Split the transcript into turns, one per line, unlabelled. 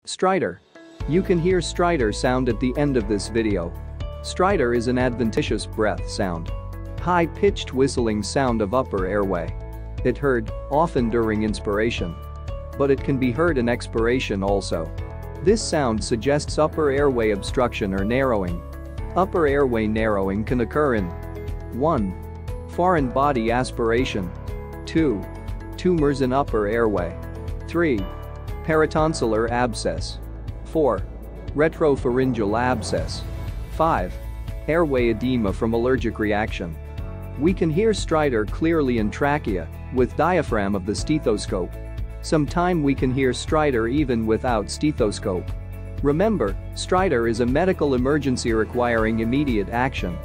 Stridor. You can hear stridor sound at the end of this video. Stridor is an adventitious breath sound. High-pitched whistling sound of upper airway. It heard, often during inspiration. But it can be heard in expiration also. This sound suggests upper airway obstruction or narrowing. Upper airway narrowing can occur in 1. Foreign body aspiration. 2. Tumors in upper airway. 3. Peritonsillar abscess. 4. Retropharyngeal abscess. 5. Airway edema from allergic reaction. We can hear stridor clearly in trachea, with diaphragm of the stethoscope. Sometime we can hear stridor even without stethoscope. Remember, stridor is a medical emergency requiring immediate action.